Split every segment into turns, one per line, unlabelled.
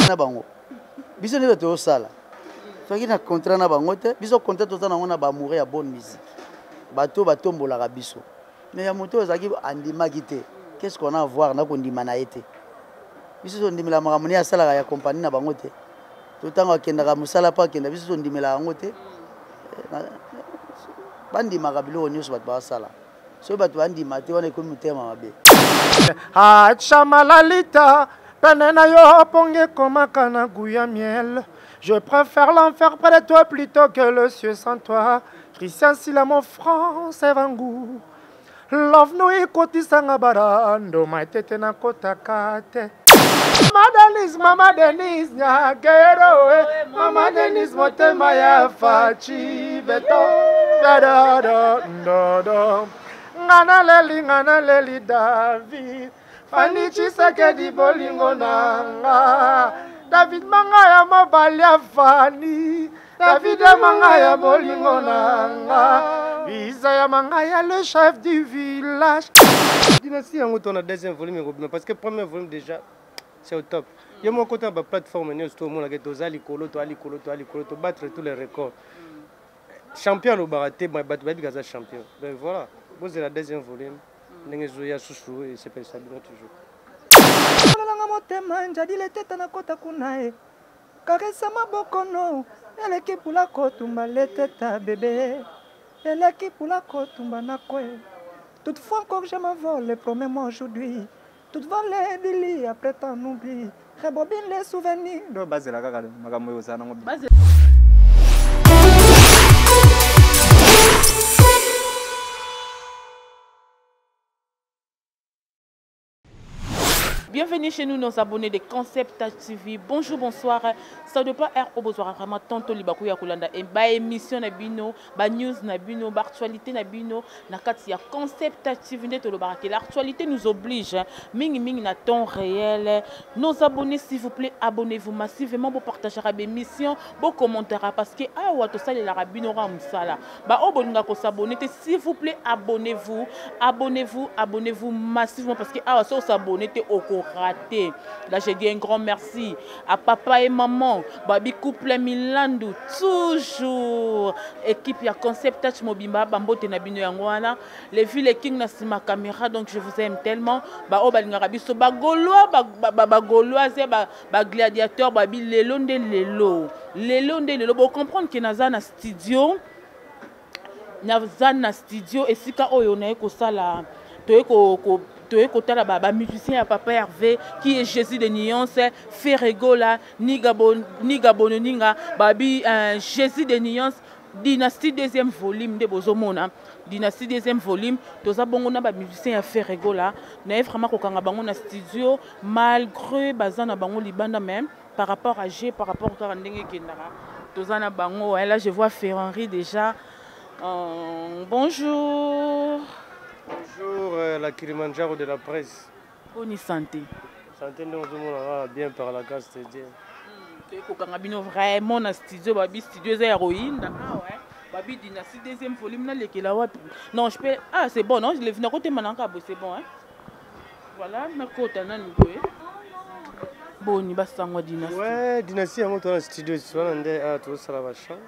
na bango biso nde to sala soki na contrat na bango te biso contrat toza nango na bamoure ya bonne musique bato batombolaka biso mais ya moto ozalaki andimaki te qu'est-ce qu'on a à voir na kondima na ye te biso tondimela makambo ne asalaka ya kompani na bango te to ntango akendaka mosala mpo akenda biso tondimela yango te bandimaka biloko nyonso bato basala soki bato bandima te wana ekomi motema mabe
acha malalita pene na yo ponge komaka na goût ya miel. Je préfère l'enfer près de toi plutôt que le ciel sans toi. Christian Sila mon français vangou. Love no ikotisanga barando maitete na kotakate. Mama Denise nyagero Mama Denise motema ya fachi beto ngana leli David Fani Chisekedi bolingo nanga David manga ya mobali ya Fani David manga ya bolingo nanga Isaiah manga ya le chef du village. Dynastie en on a deuxième volume parce que premier volume déjà c'est au top. Il y a mon côté à la plateforme tout le monde a gagné to battre tous les records. Champion au baraté mais champion. Donc voilà, vous c'est la deuxième volume. Nengezoya chouchou et c'est pas ça bien toujours. Motema njadi leteta na kota kunae karesa maboko no eleki pula kotumba leteta bébé eleki pula kotumba na kwe. Toutefois encore je m'envole promets-moi aujourd'hui tout voler du lit après t'en oublie rebobine les souvenirs do bazela kaka makambo yo sana ngobi.
Bienvenue chez nous, nos abonnés de Concept TV. Bonjour, bonsoir. Ça ne doit pas être au besoin vraiment tantôt libakou ya kulanda et ba émission na bino, ba news na bino, ba actualité na bino, na kati ya Concept TV nde to lo barake. L'actualité nous oblige. Ming na temps réel. Nos abonnés s'il vous plaît, abonnez-vous massivement pour partager la émission, pour commenter parce que ah wa to sala la rabino ra musala. Ba oboninga ko s'abonner s'il vous plaît, abonnez-vous massivement parce que ah so s'abonner te au raté. Là, je dis un grand merci à papa et maman, Babi Couple Milandu, toujours équipe ya Concept Touch Mobimba, Bambote Nabino Yangwana, les filles, les kings na ma caméra, donc je vous aime tellement. Ba o balingarabiso, ba gaulois, ba gaulois, ba gladiateur, babi lelo nde lelo. Lelo nde lelo. Bon, comprendre que naza na studio, et si ka oyo na eko sala, to eko Kotala baba musicien à Papa Hervé qui est Jésus de Nuance Ferrego là ni Gabon ninga babi Jésus de Nuance Dynastie deuxième volume de Bozomona Dynastie deuxième volume toza bongo na ba musicien à Ferrego là na vraiment kokanga bango na studio malgré bazana bango libanda même par rapport à G par rapport à ndenge kendara toza na bango là je vois Ferrari déjà bonjour.
Bonjour, la Kilimanjaro de la presse.
Bonne santé.
Santé, nous sommes bien par la grâce de Dieu.
Tu es vraiment dans studio, babi studio c'est héroïne. Ah ouais. Babi Dynastie deuxième volume là les là non je peux ah c'est bon non je l'ai vu à côté mananka c'est bon hein. Voilà mercota nani boy. Boni basango Dynastie.
Ouais, Dynastie en dans studio soit ndé ah tout ça va chant.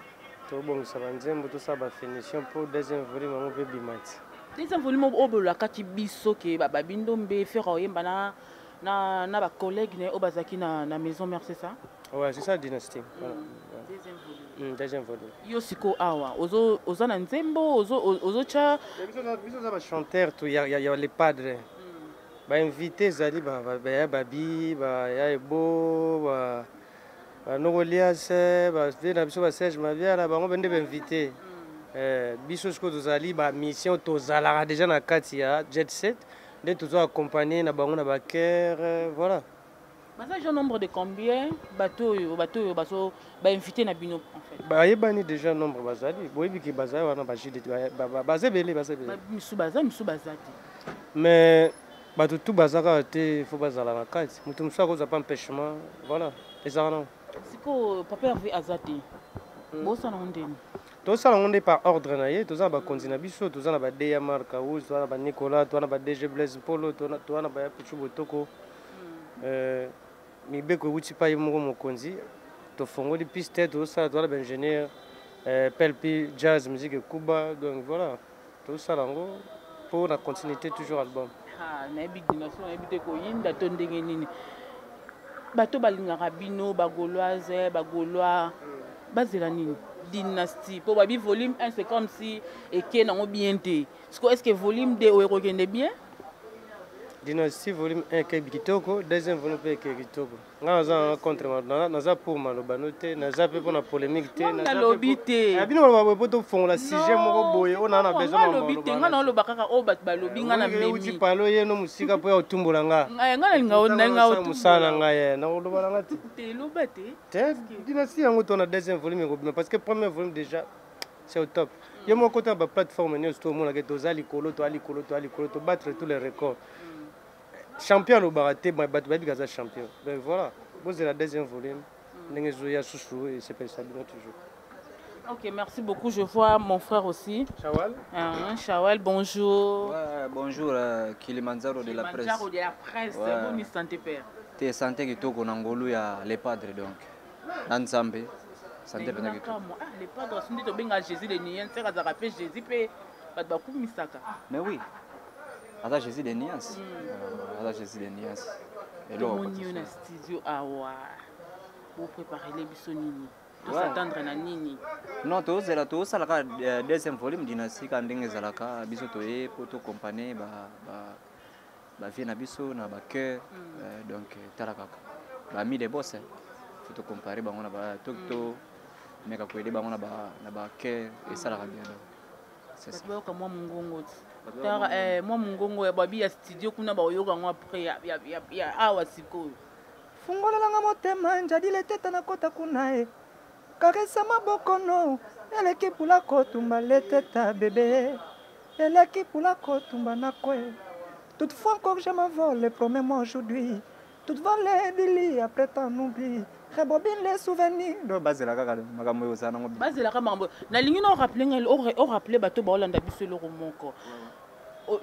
Tout bon ça va nzembo tout ça va finition pour deuxième volume on peut bimati.
Deuxième volume au la kati biso ke baba bindombe faire oyemba na ba collègue ne obazaki na maison mère c'est ça.
Ouais, c'est ça Dynastie. Voilà.
Deuxième volume.
Deuxième volume.
Yo siko awa ozo na nzembo ozo cha
biso za ba chanteur tout ya les padres. Ba invité zali ba babi ba ya ebo ba nogolias ba vena biso ba Serge Mavia la ba on bende ba invité. Biso siko tozali ba mission tozala déjà na kati ya Jet Set de toujours accompagner na bango na baker voilà.
Basa un nombre de combien bateau baso ba invité na bino en fait.
Ba yebani déjà nombre bazali boyebi ki bazali wana ba jide bazebele
misu bazati.
Mais bato tout bazaka te faut bazala na kati mutu musa ko za pas empêchement voilà les arnaud.
Siko papa Hervé azati. Bosa na ndeni.
Tout ça on est par ordre naie tout ça ba continue biso tout ça na ba Deya Marka ou tout ça na ba Nicolas tout ça na ba DG Blaise Polo tout ça na ba Pichu Botoko mibeko euti pa ye moko mokonzi tofongoli piste tosala toala baingénieur pelpi jazz musique ekuba donc voilà tosala yango mpo na continuité toujours album
nayebi dination nayebi te koyinda to ndenge nini bato balingaka bino bagauloise bagaulois bazela nini dynastie mpo babi volume 1 c'est comme si eke nango bien te est-ce que volume 2 oyo ekokende bien
dynastie volume 1 ekebi kitoko deuxième volume mpe ekebi kitoko nga naza contre naza pour maloba no te naza mpe mpona polémique te
nalobi te
bino maloba po tofongola sujet moko boye oyo naa na
besoinalobi te nga naoloba kaka oyo bato balobi nga na
memi palo ye no mosika mpo ya otumbola nga
nga nalinga
mosala na ngai nakoloba na nga
te loba te
te dynastie yango to na deuxième volume ekobima parce que premier volume déjà c'est au top ye moko to na baplateforme nyonso to omonaka toza likolo toa likolo toa likolo tobattre tous les records champion au baraté bato bayebi aza champion donc voilà c'est la deuxième volume ndenge ezoya susu et c'est ça bien toujours.
Ok, merci beaucoup. Je vois mon frère aussi.
Chawal.
Chawal, bonjour.
Ouais, bonjour, Kilimanjaro de la presse.
Kilimanjaro de la presse, vous me sentez père.
T'es santé qui toko nangolo ya les padres donc. Nanzambe. Santé pendant que
ah les padres sont dit to benga Jésus de Nian, c'est ka rappelé Jésus pe ba ba ku misaka.
Mais oui. Ada Jésus de Nian. Ada Jésus de Nian.
Et là on y a studio awa. Pour préparer les bisonini. Pour s'attendre na nini.
Non, to zela to sala ka deuxième volume dynastie ka ndenge zalaka biso to e poto compagnie ba vie na biso na ba cœur donc talakaka. Ba mi de boss. Faut to comparer bango na ba tokto mais ka koyede bango na ba cœur et ça la bien.
C'est ça. Parce que moi mungongo. Tara moi mungongo ya babi ya studio kuna ba oyoka ngo après ya awa sikoyo.
Fungolelanga motema njadile teta na kota kunae. Karesa maboko no, eleki pula kotumba leteta bébé. Eleki pula kotumba na kwe. Toutefois encore je m'envole, promets-moi aujourd'hui. Toutefois les délits après t'en oublie. Rebobine les souvenirs. Do bazela kaka makambo yo sana ngobi.
Bazela kaka makambo. Na lingi no rappeler ngel o rappeler bato ba Holanda biso le romoko.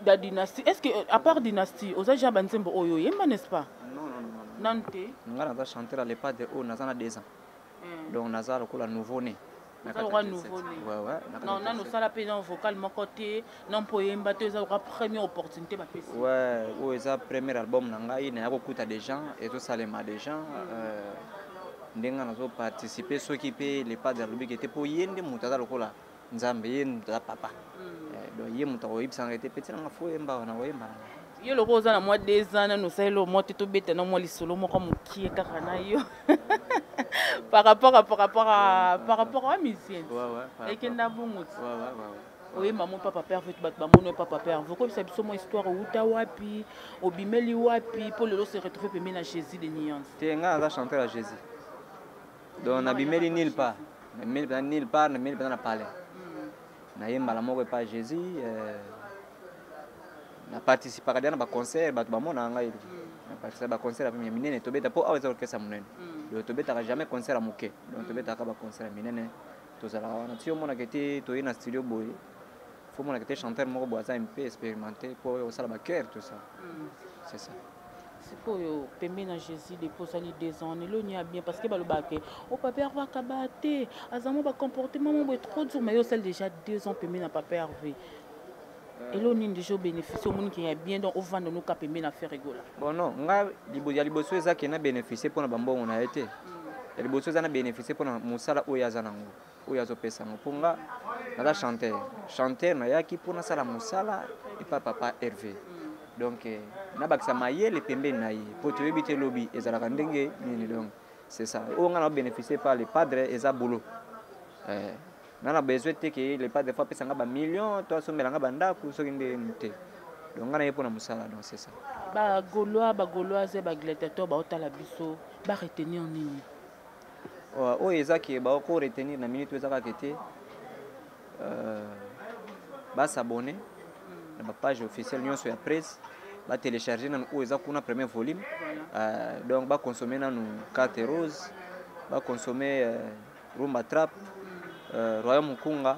Da dynastie, est-ce que à part dynastie, oza jamba nzembo oyo yemba n'est-ce pas? Nante.
Nga na chanter à l'époque de o nazana 2 ans. Donc nazala ko la nouveau-né.
Nazala nouveau-né.
Ouais.
Non, non, nous sala pédant vocal mon côté, non pour yemba te za première opportunité ba pesi.
Ouais, o eza premier album na ngai na yako kuta des gens et tout ça les ma des gens ndenga nazo participer ceux qui paient les pas de l'objet qui était pour yende mutaza lokola nzambe yende mutaza papa. Donc yé mutako yibsanga était petit na fo yemba na yemba.
Yo loko oza na mois 2 ans nous sala mo te to beta na mo lisolo moko mokie kaka na yo. Par rapport à musicien.
Ouais.
Et qu'il n'a bon mot.
Ouais.
Oui, maman, papa, père, veut battre maman, papa, père. Vous connaissez mon histoire au Utawapi, au Bimeli Wapi, pour le lot se retrouver pour mener à Jésus de Nyans.
Tu es un gars chanteur à Jésus. Donc, on a Bimeli nulle part. Nulle part, on a parlé. On a eu malamour pas Jésus. On a participé à un concert, on a participé à un concert avec Minene, tu as pas orchestre à Minene. Tu n'as jamais concert à Mouké. Donc, tu as pas concert à Minene. Tu as dit que tu es dans le studio. Il faut que tu chanteur un peu expérimenté pour faire le cœur, tout ça. C'est ça.
C'est pour permettre à Jésus de poser les 2 ans. Il y a bien parce que le bac, au papa va cabater, azamo ba comportement est trop dur, mais il y a déjà 2 ans permis na papa Hervé. Et là on a déjà bénéficié au monde qui est bien donc au vent de nous cap permis na faire rigoler.
Bon non, nga liboso eza qui na bénéficié pour na bambo on a été. Liboso eza na bénéficié pour na musala oyaza nango. Oyazo pesa ngo ponga na chanteur na yaki pour na sala musala et papa Hervé. Donc na bakisa mayele pembeni na ye pour te éviter lobby ezala ndenge nini donc c'est ça. On a bénéficié par les padres eza boulot. On a besoin que les padres fois pesa nga ba millions toi somela nga bandako soki ndente. Donc on a pour na musala donc c'est ça.
Ba gauloise ba gladiateur ba otala biso ba retenir nini.
Oh ezaki ba ko retenir na minute ezaka kete ba s'abonner na ba page officielle nyonso ya presse ba télécharger na o ezaka kuna premier volume donc ba consommer na nous carte rose ba consommer rumba trap royaume kunga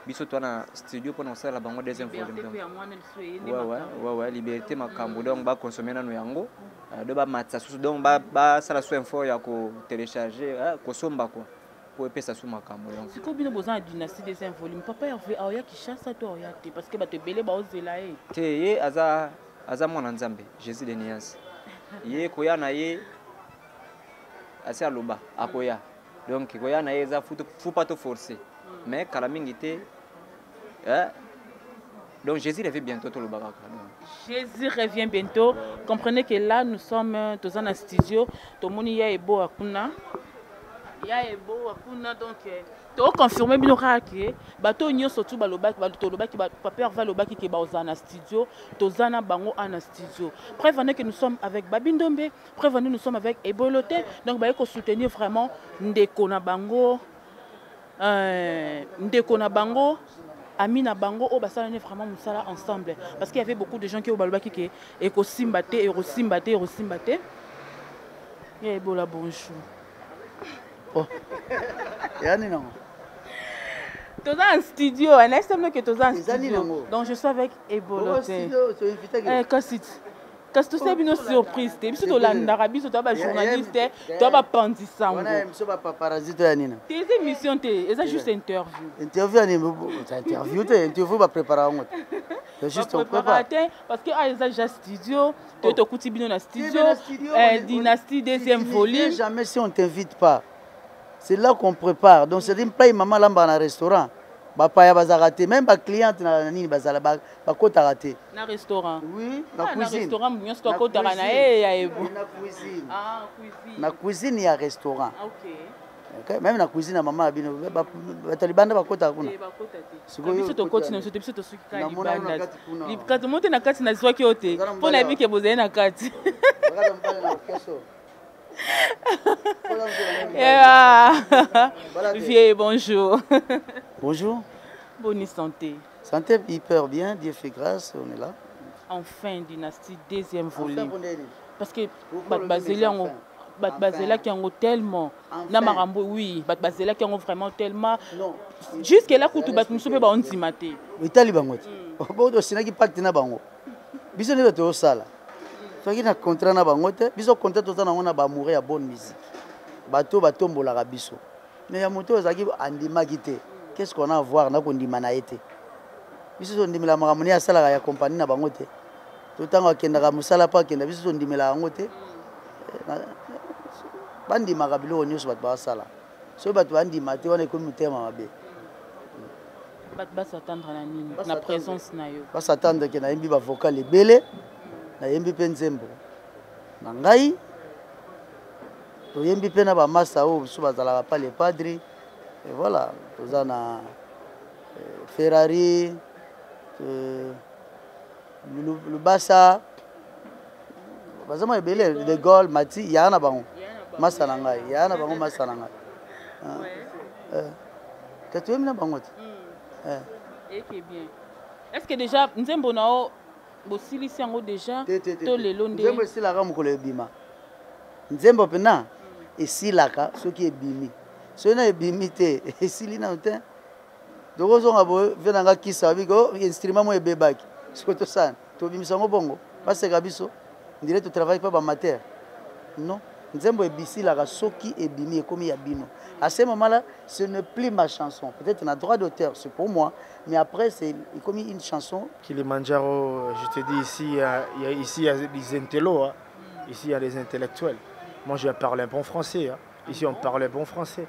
biso to na studio pour nous la bango deuxième volume donc ouais liberté makambo donc ba consommer na no yango do ba matsa susu donc ba sala so info ya ko télécharger ko somba quoi pour epesa su makambo donc
siko bino bozana dynastie deuxième volume papa Hervé aoya Kinshasa to aoya te parce que ba te belé ba ozela e
te ye aza mwana nzambe Jésus de Niance ye koya na ye asi aloba akoya donc koya na ye za faut pas te forcer mais kala mingi te donc Jésus revient bientôt tout le bagage.
Jésus revient bientôt. Comprenez que là nous sommes tous en studio. Tout le monde y a beau akuna. Il y a beau akuna donc to confirmer bino que bato nyo surtout balobaki bato lobaki papa va lobaki que ba ozana studio tozana bango en studio. Prévenez que nous sommes avec Babindombe, prévenez nous sommes avec Ebolote donc ba ko soutenir vraiment ndeko na bango Amina Bango au basala vraiment musala ensemble parce qu'il y avait beaucoup de gens qui au balobaki que eko simbate et bola bonjour.
Oh. Yani non.
Tu es en studio, on est que tu es en studio. Donc je suis avec Ebolote. Qu'est-ce que tu sais une surprise? Tu es en Arabie, tu es journaliste, tu es pandissant. Tes émissions, c'est juste interview.
Interview va préparer. C'est juste un préparateur
parce que à déjà studio, tu es au quotidien dans studio, dynastie deuxième volume.
Jamais si on t'invite pas. C'est là qu'on prépare. Donc c'est une paille maman là dans un restaurant. Papa ya bazarate même ba cliente na nini bazala ba kota raté.
Na restaurant.
Oui, na cuisine.
Na restaurant bien sto kota na ya ebo.
Na cuisine.
Ah, cuisine.
Na cuisine ya restaurant.
OK.
OK, même na cuisine na maman bino ba talibanda ba kota kuna.
Ba kota te. Sikoyo to koti na sote biso to suki ka libanda. Libkati monte na kati na zwa ki ote. Pona bi ke bozena na kati.
Bakata mpale na keso.
Vieux, bonjour.
Bonjour.
Bonne santé.
Santé hyper bien, Dieu fait grâce, on est là.
Enfin, dynastie deuxième volume.
Enfin,
parce que Bazela qui ont tellement, Namarambo oui, Bazela qui ont vraiment tellement. Jusque là, quand tu vas nous sauver, on s'y maté.
Italie bangot. Bon, donc c'est qui pacte na bango. Bisous ne te sala. Soki na contrat na bango te, biso contrat tozana ngona ba mourir ya bonne musique. Bato batombola ka biso. Mais ya moto ezaki andimaki te. Qu'est-ce qu'on a à voir na kondima na été? Biso ndimela makamoni ya sala ya compagnie na bango te. Totanga kenda ka musala pa kenda biso ndimela bango te. Bandima ka bilo nyuso bato ba sala. So bato bandima te wana ekomi mutema mabe.
Bato ba s'attendre na nini? Na présence na yo.
Ba s'attendre ke na yembi ba vocal ebele. Na yembi pe nzembo na ngai to yembi pe na ba masa o so bazala pa les padres et voilà toza na Ferrari le Bassa bazama ebele de Gaulle Mati ya na bango masa na ngai ya na bango masa na ngai que tu aimes na bango
et que bien est-ce que déjà nzembo nao bosili sango déjà to lelo nde
nzembo esilaka mokolo ebima nzembo pena esilaka soki ebimi soki na ebimi te esili nano te dokozonga boye ve nanga kisa biko instrument mo ebebaki siko tosana tobimisa yango bongo baseka biso ndire totravaille pa bamatere non nzembo ebisilaka soki ebimi ekomi ya bino. À ce moment-là, ce n'est plus ma chanson. Peut-être un droit d'auteur, c'est pour moi, mais après, c'est comme une chanson.
Kilimanjaro, je te dis, ici, il y a des intellos, hein. Ici, il y a des intellectuels. Moi, je parle un bon français. Hein. Ici, on parle un bon français.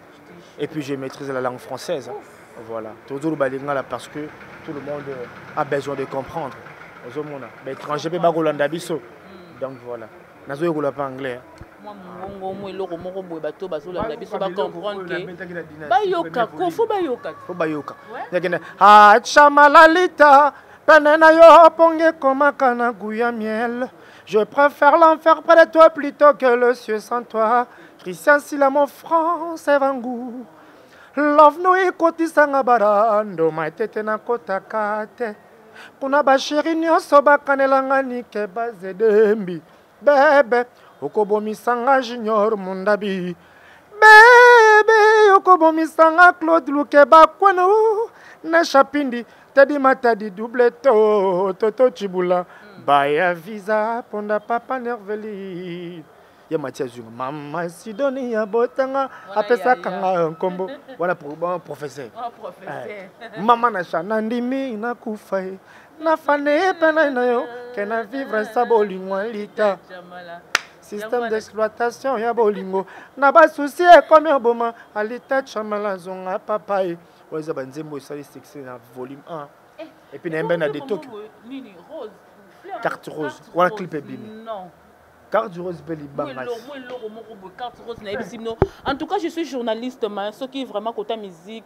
Et puis, je maîtrise la langue française. Hein. Voilà. Toujours balingala parce que tout le monde a besoin de comprendre. Mais étranger, pas Rolanda Bisso. Donc, voilà. Je ne parle pas anglais.
Moi, je comprendre que bayoka faut bayoka
faut bayoka ah chamalalita penena yo ponge komaka na guya miel je préfère l'enfer près de toi plutôt que le ciel sans toi Christian Sila mon France evangu love no ikotisanga barando maitete na kotakate kuna bashiri nyonso bakanelanga nike bazedembi bebe okobomisanga Junior Mundabi bebe okobomisanga Claude Luke bakwano na chapindi tadi matadi double toto chibula baya visa ponda papa nerveli ya Mathias Zunga mama sidoni ya botanga apesa kanga nkombo wana professeur mama na chana ndimi na kufai na fane pena na yo kena vivre sa bolingo lita système d'exploitation ya bolingo na ba souci comme boma alita chamala zonga papai oza banzembo sali succès na volume 1 et puis na mbena de Tokyo
nini rose
carte rose wala clip bimi
non
carte rose beli banga
en tout cas je suis journaliste mais ce qui est vraiment côté musique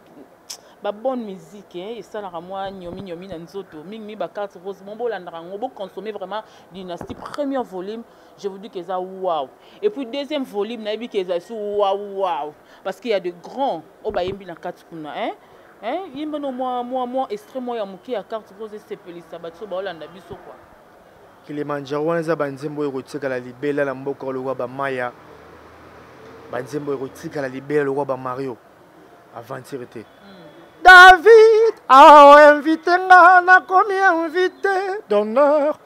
ba bonne musique et ça la moi nyomi na nzoto mingi ba carte rose mon bolandra ngo consommer vraiment dynastie premier volume je vous dis que ça waouh et puis deuxième volume na bi que ça waouh parce qu'il y a de grands au ba yembi na carte kuna yimba no moi extrêmement ya muki ya carte rose c'est pelisa ba so ba olanda biso quoi
Kilimanjaro wana banzembo erotika la libela la mboko lo ba maya banzembo erotika la libela lo ba Mario aventure David a invité na komi invité d'honneur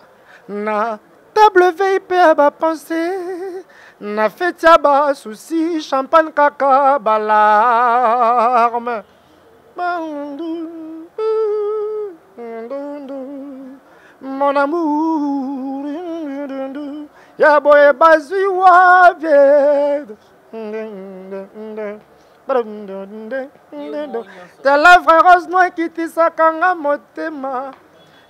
na table VIP à ba penser na fête ya ba souci champagne kaka balarme mon amour ya boye bazui wa vieux tes lèvres roses noires qui tisakanga motema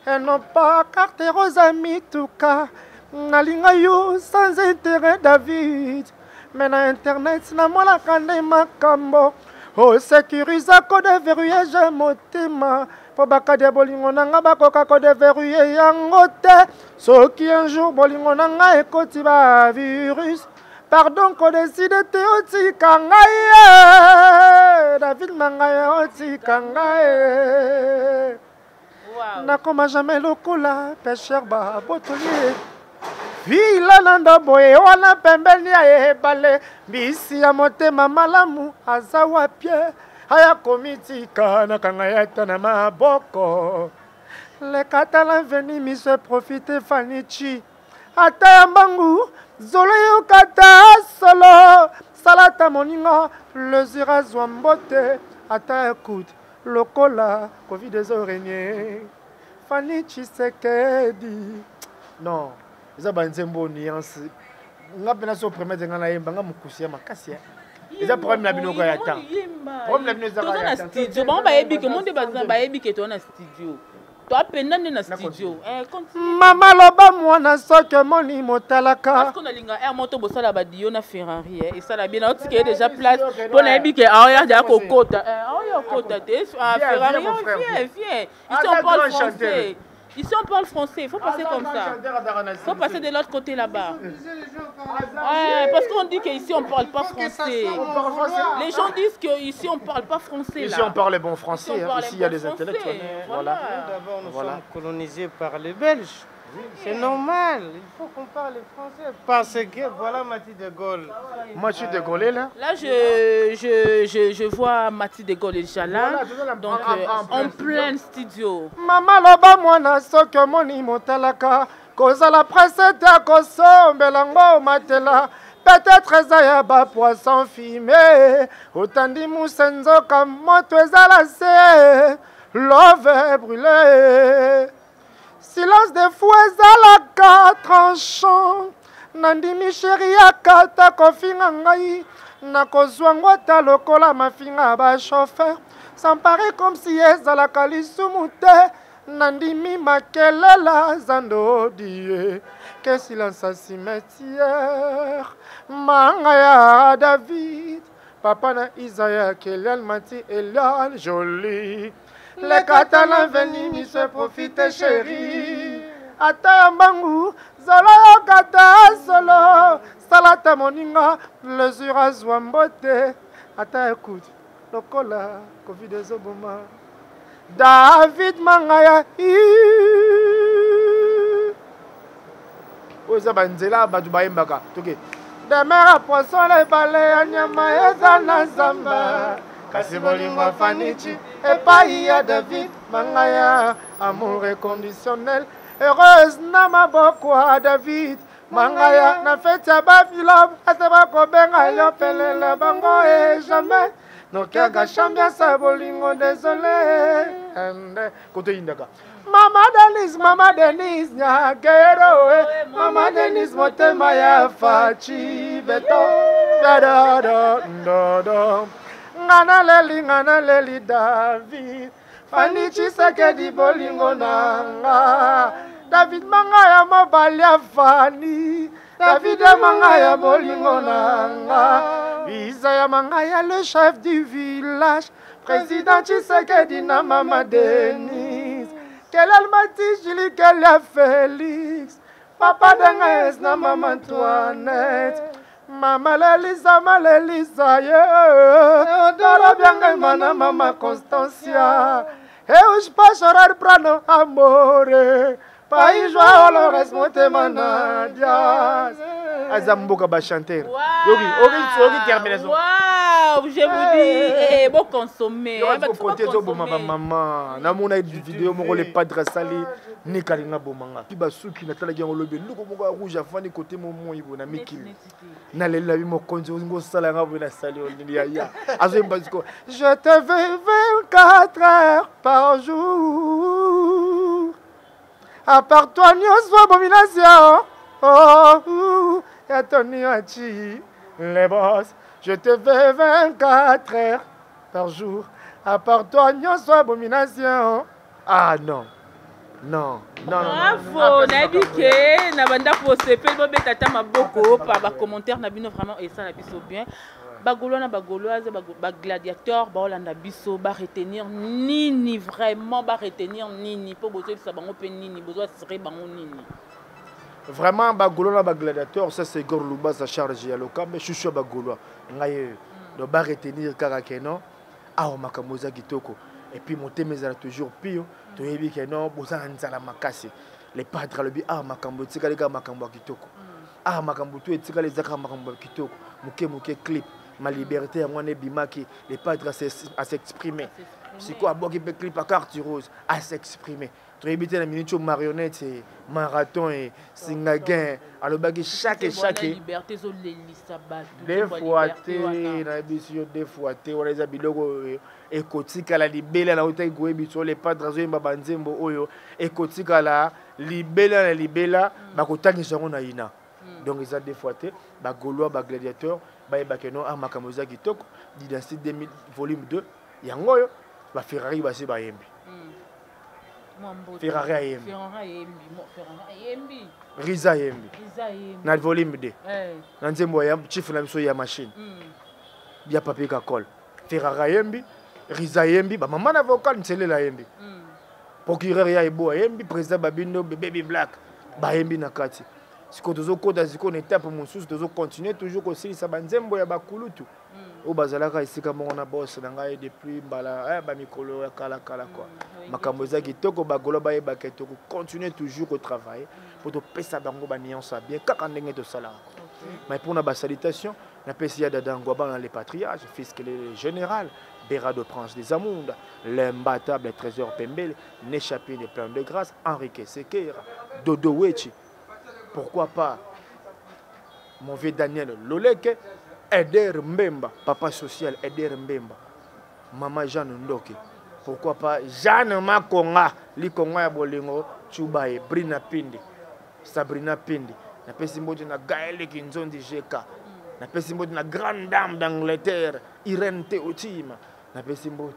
et non pas carte rose ami tout cas nalinga yo sans intérêt David mais na internet na mola kande makambo o sécuriser code verrouillage motema po bakade bolingo nanga bakoka code verrouiller yango te soki un jour bolingo nanga ekoti ba virus pardon qu'on décide te oti kangaye David mangaye oti kangaye na koma jamais lokola pêcheur ba botolier vila nanda boye wana pembeni ya ebale bisi ya motema malamu azawa pie aya komitika na kangaya tana maboko le katala veni mi se profiter fanichi ata ya mbangu zolo yo kata solo salata moninga le zira zwambote ata écoute lokola covid des oreignes Fanny Tshisekedi non eza banzembo nuance ngapena so premier ngana yemba ngamukusia makasi eza problème na bino ka yata problème na bino za ka yata
studio bon ba yebi ke monde bazana ba yebi ke to na studio to apenda na studio continue
mama loba mwana soke moni motalaka
parce qu'on a linga moto bosala ba dio na Ferrari et ça la bien na otike déjà place pour na yebi ke aoya ja kokota aoya kokota te Ferrari viens ici on parle français. Ici on parle français, il faut passer comme ça. Il faut passer de l'autre côté là-bas. Ouais, parce qu'on dit qu'ici on ne parle pas français. Les gens disent qu'ici on ne parle pas français.
Ici on parle bon français, ici il y a des intellectuels.
Voilà. D'abord nous sommes colonisés par les Belges. C'est normal, il faut qu'on parle français. Parce que voilà Mathilde de Gaulle.
Mathilde de Gaulle est là.
Là je vois Mathilde de Gaulle déjà là. Donc en plein studio.
Maman loba mwana soke moni motalaka. Koza la presse ta kosombelango matela. Peut-être eza ba poisson fumé. Otandi musenzo comme moto ezala love brûlé. Silence des fouets à la tranchant. Nandimi chéri akata kofinga ngai. Nakozwango ta lokola mafinga ba chauffeur. S'emparer comme si ezala kalisumute. Nandimi makelela zando die. Que silence à cimetière. Mangaya David. Papa na Isaiah Kelian Mati Elian Jolie. Les Catalans venus se profiter chérie. Ata mbangu zolo yo kata solo salata moninga le zura zwambote ata écoute lokola covid ezoboma David mangaya oza banzela batu bayembaka toke de mer à poisson les balais nyama eza na zamba kasi bolingo afanichi epai ya David Mangaya amour inconditionnel heureuse na maboko ya David Mangaya na fete ya bafilobe ate bakobenga yo pelele bango e jamais nokiaka chambiasa bolingo désolé kote indaka Mama Denise Nyakero Mama Denise motema ya fachi beto ngana leli David Fani Tshisekedi bolingo nanga David Mangaya mobali ya Fani David Mangaya bolingo nanga Isaya Mangaya le chef du village Président Tshisekedi na Mama Denise Kelel Mati Jili Kelia Félix Papa Denges na Mama Antoinette Mama Lelisa yeah Dora Bianga mana Mama Constancia Eu pas chorar pra no amore Pai Joao Lores motema Nadia Azamboka ba chanter Yogi terminaison
Waouh, je vous dis, bon consommer.
Bon côté zo bomama maman. Na mona vidéo moko le padre sali ni kalinga bomanga. Ki ba suki na tala gyango lobe luko moko rouge afani côté momo ibo na mikili. Na le labi mo konzi ngo sala ngabo na sali on ya. Azo mbaziko. Je te veux 24 heures par jour. À part toi nyos abomination. Oh, ya Tony Hachi, les boss. Je te veux 24 heures par jour. À part toi, n'y soit abomination. Ah non. Non.
Bravo, Nabike, Nabanda pour se faire, Bobé Tata Maboko, par les commentaires, Nabino vraiment, et ça, Nabiso bien. Bagolo na bagoloise, gladiateur, Baolanda Biso, ba retenir Nini, vraiment, ba retenir Nini. Pour besoin de sabango pe Nini, besoin de serrer bango Nini.
Vraiment, bagolo na gladiateur, ça c'est Gorlouba, ça charge à l'oka, mais je suis bagolo. Ngaye, de ba retenir Karakeno, ah, Makamoza Kitoko. Et puis, mon thème est toujours pire. Tu as vu que non, Boza Nzala Makasi. Les padres le bi, ah, Makambo, Tika les gars, Makambo Kitoko. Ah, Makambo, tu es Tika les Zaka Makambo Kitoko. Mouké clip. Ma liberté à moi, Bimaki, les padres à s'exprimer. C'est quoi, Boki clip à carte rose, à s'exprimer. Tu as évité la minute marionnette, marathon et singaguin. Alors, chaque. Des fois, on les a bilogo et kotika la libella la hôtel Gouebiso, les padres et Babanzembo Oyo, et kotika la libella, Bakotani Sarona Ina. Donc, ils ont des fois, Bagolois, Bagladiateur, Bakeno, Amakamoza Kitoko, Dynastie 2000, volume 2, Yangoyo, Ferrari, Basé Bayembi. Ferrari Ayembi. Riza Ayembi. Dans le volume 2. Nanzembo Ayembi, chief la mission ya machine. Ya papier kakol. Ferrari Ayembi, Riza Ayembi, maman avocat Nsele Ayembi. Procureur ya Ebo Ayembi, président Babino, Baby Black, Bayembi Nakati. Si on a une étape, on continue toujours aussi. Ça va Nzembo ya Bakulutu. Au Bazalaka, ici, comme on a bossé depuis Mbala, Bamikolo, Kala quoi. Makamboza Kitoko, Bagolo, Baketoko, continue toujours au travail pour te payer sa bango, ça bien, quand on est de salaire. Mais pour la salutation, la PCA d'Adangouaba dans les patriarches, fils que le général, Béra de Prince des Amondes, l'imbattable trésor Pembele, n'échappé des plans de grâce, Enrique Sekera, Dodo Wechi. Pourquoi pas mon vieux Daniel Loleke, Eder Mbemba, papa social Eder Mbemba, maman Jeanne Ndoke. Pourquoi pas Jeanne Makonga, Likonga ya Bolingo, Chubaye, Brina Pindi, Sabrina Pindi. Na pesimbo na Gaël Kinzondi GK. Na pesimbo na grande dame d'Angleterre, Irène Teotima. Na pesimbo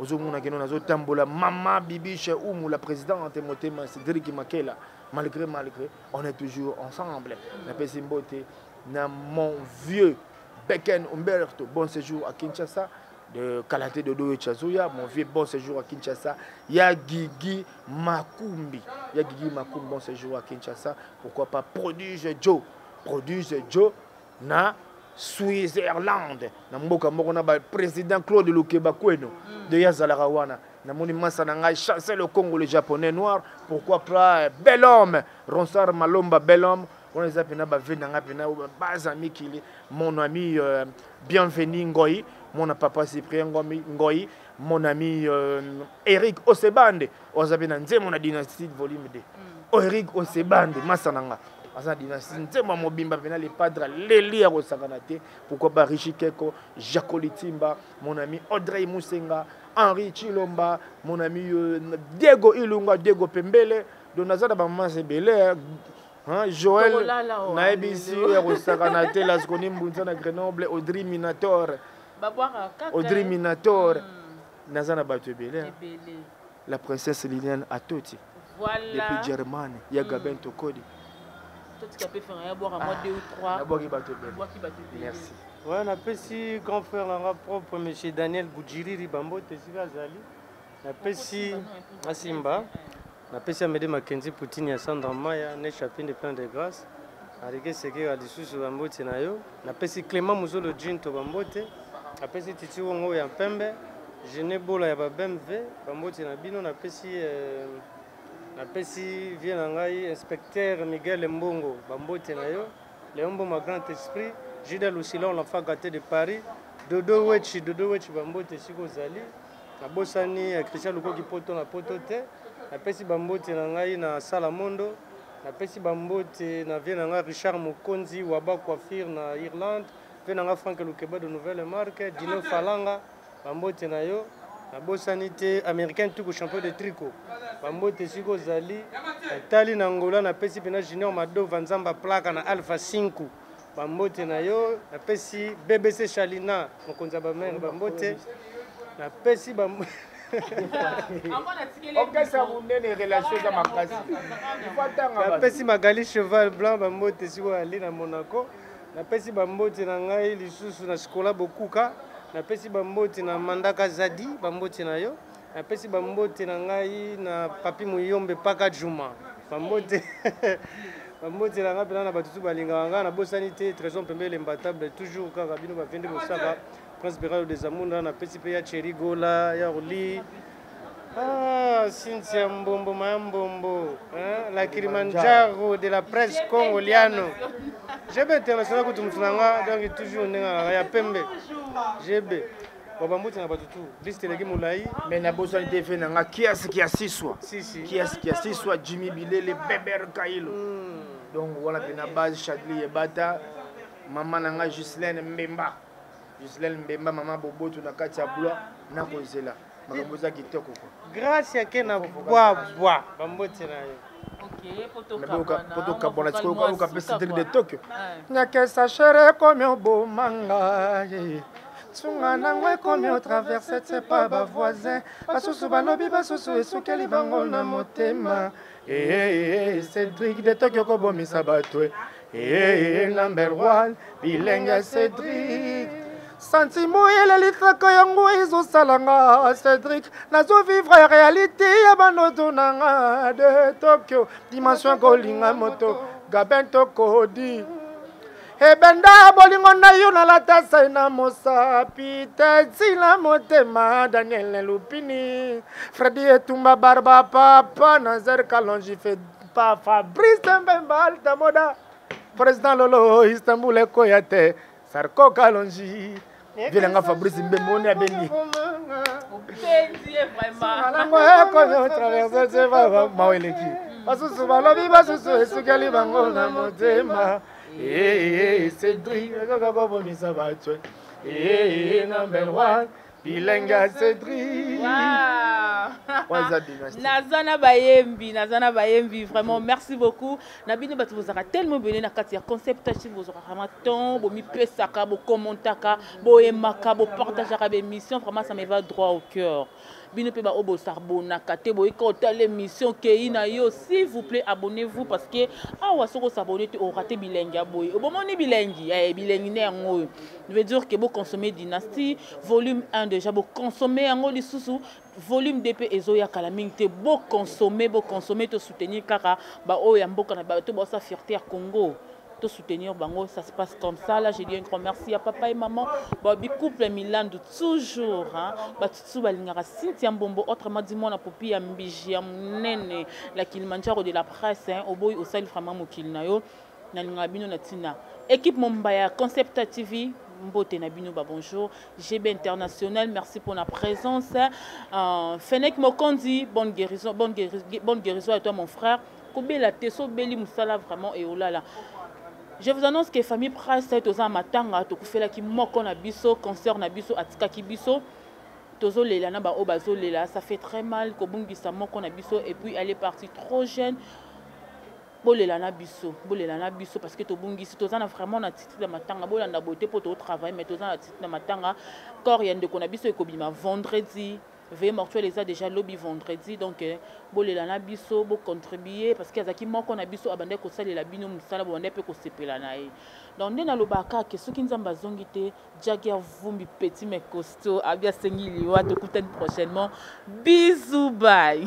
ozomuna kino nazo tambola maman Bibiche Oumou, la présidente Motema Cédric Makela. Malgré, on est toujours ensemble. Na pesimbote na mon vieux Beken Umberto, bon séjour à Kinshasa, de Kalaté de Doyo Chazuya, mon vieux bon séjour à Kinshasa. Ya Gigi Makumbi, bon séjour à Kinshasa. Pourquoi pas Produce Joe na Switzerland. Na mboka moko na ba président Claude Lukeba Kweno de Yazalarawana. Na monument sananga chancer le Congo le japonais noir. Pourquoi pas bel homme Ronsard Malomba bel homme. On les appelle na ba venanga pena ba amis qui mon ami bienvenu Ngoyi mon papa Cyprien Ngoyi, mon ami Eric Osebande, Ozabena Nzemo na dynastie volume 2. Eric Osebande, Massananga. Asa dynastie Nzemo Mobimba pena les padres Leli à Rosaganate, pourquoi pas Richi Keko, Jacques Timba, mon ami Audrey Moussenga, Henri Chilomba, mon ami Diego Ilunga, Diego Pembele, Donazada Bama Sebele, Joël Naibisi, Rosaganate, Las Konim Bunzana Grenoble, Audrey Minator. Audrey Minator, Nazana Batubele, la princesse Liliane Atoti,
voilà.
Depuis Germanie, il y a Gabin Tokodi.
Toi, tu peux faire un boire à moi 2 ou 3.
Merci.
Ouais, on appelle si grand frère là propre, M. Daniel Boudjiri Ribambo, Tessiva Zali. On appelle si Asimba. On appelle si Amédée Mackenzie Poutine, Sandra Maya, Nechapin de plein de grâce. Avec ce qui est à dessous Bambote Nayo. On appelle si Clément Mouzolo Djinto Bambote. On appelle si Titi Wongo Yampembe. Jené Bola Yababemve. Bambote Nabino. On appelle si. Napesi vient inspecteur Miguel Mbongo, Bambote Nayo, Léombo ma grand esprit, Judas Lucilon, l'enfant gâté de Paris, Dodo Wechi, Bambote Siko Zali, Nabosani, Christian Luko qui poto na potote, Napesi Bambote Nangai na Salamondo, Napesi Bambote na vient Richard Mokonzi, Waba Coiffure na Irlande, vient Franck Lukeba de Nouvelle Marque, Dino Falanga, Bambote Nayo. La bossanité américaine tout champion de tricot. Bambote Siko Zali, Tali Nangola na pesi pena junior Mado Vanzamba plaque na Alpha 5. Bambote na yo, na pesi BBC Chalina, mokonza ba mère Bambote. Na pesi Bambote.
Ok, ça vous donne des relations à ma place.
Na pesi Magali Cheval Blanc Bambote Siko Ali na Monaco. Na pesi Bambote na ngai lisusu na Sikola Bokuka. Na pesi Bambote na Mandaka Zadi, Bambote na yo. Na pesi Bambote na ngai na Papi Muyombe Paka Juma. Bambote Bambote na ngai na batutu balinga nga na bosanité trésor pembe l'imbattable toujours kaka bino ba vende bosaka Prince Bérard des Amunda na pesi pe ya Cherry Gola ya Ruli. Ah, Cynthia Mbombo Mayambombo, hein, la Kilimanjaro de la presse congoliano. J'ai bien international que tu me fais donc toujours ya pembe. GB. Bambote na batutu. Liste legi moulaï.
Mais na bosa nte fait na kiasi kiasiswa.
Si.
Kiasi kiasiswa Jimmy Bilele Beber Kailo. Donc voilà que na base Chadli Ebata. Maman nanga Gislaine Mbemba. Gislaine Mbemba maman Boboto na kati ya bula na kozela. Makamboza kitoko ko.
Grâce à Kena Bois. Bambote na yo.
Ok,
poto kabona tsiko ko ka Cédric de Tokyo. Nyake sa chere comme un beau manga. Tsunga nangwe comme au traverse c'est pas ba voisin. Basusu balobi basusu esukeli bango na motema. Cédric de Tokyo ko bomisa batwe. Number 1 bilenga Cédric. Sentimo ele litraka yango izo salanga Cédric nazo vivre la réalité ya banoto nanga de Tokyo dimension kolinga moto Gabin Tokodi ebenda bolingo na yo na la tasa na mosapi tetsila motema Daniel Lupini Freddy Etumba Barba Papa Nazer Kalonji fait pas Fabrice Mbemba Alta Moda président Lolo Istanbul Koyate Sarko Kalonji Vilanga Fabrice Mbemoni abeni. Traverser c'est pas maweleki. Basusu balobi basusu esukeli bango na motema. Cédric kaka bomisa batwe. Number 1 Bilenga Cédric.
Nazana Bayembi, vraiment merci beaucoup. Nabino batu vous aura tellement béni na kati ya concept chi vous aura vraiment tant bo mi pesaka bo commentaka bo emaka bo partager des émissions vraiment ça me va droit au cœur. Bino pe ba obo sarbona kate bo ikota l'émission keina yo s'il vous plaît abonnez-vous parce que awa soko s'abonner au raté bilengi boy. Obomoni bilengi bilengi ne ngo. Je veux dire que bo consommer dynastie volume 1 déjà bo consommer ngo lisusu volume DP ezoya kalamingte bo consommer to soutenir kaka ba oya mboka na ba to ba sa fierté à Congo. To soutenir bango, ça se passe comme ça. Là, j'ai dit un grand merci à papa et maman. Babi couple Milan de toujours. Hein. Batutsu balingara Cynthia Mbombo. Autrement dit, mon apopi ya mbiji ya mnene. La Kilimanjaro de la presse. Hein. Oboy au sali vraiment mokil na yo. Nalinga bino natina. Équipe Mombaya, Concept TV. Mbote Nabino, bonjour. GB International, merci pour la présence. Fenek Mokondi, bonne guérison à toi mon frère. Kobela Teso Beli Moussala vraiment et olala. Je vous annonce que famille Price est aux amatanga, to kufela ki moko na biso, cancer na biso, atika ki biso. Tozo lela na ba obazo lela, ça fait très mal kobungisa moko na biso et puis elle est partie trop jeune. Bolela na biso parce que tobungisi tozana vraiment na titre de matanga bolanda beauté pour to travail mais tozana na titre de matanga corps yande ko na biso ekobima vendredi. Veille mortuelle les a déjà lobby vendredi donc bolela na biso bo contribuer parce que azaki moko na biso abande ko salela bino musala bo bande pe ko sepela na ye donc ndena lobaka ke soki nzamba zongite Jaguar Vumbi petit mais costaud abia sengili wa to kutani prochainement bisous bye.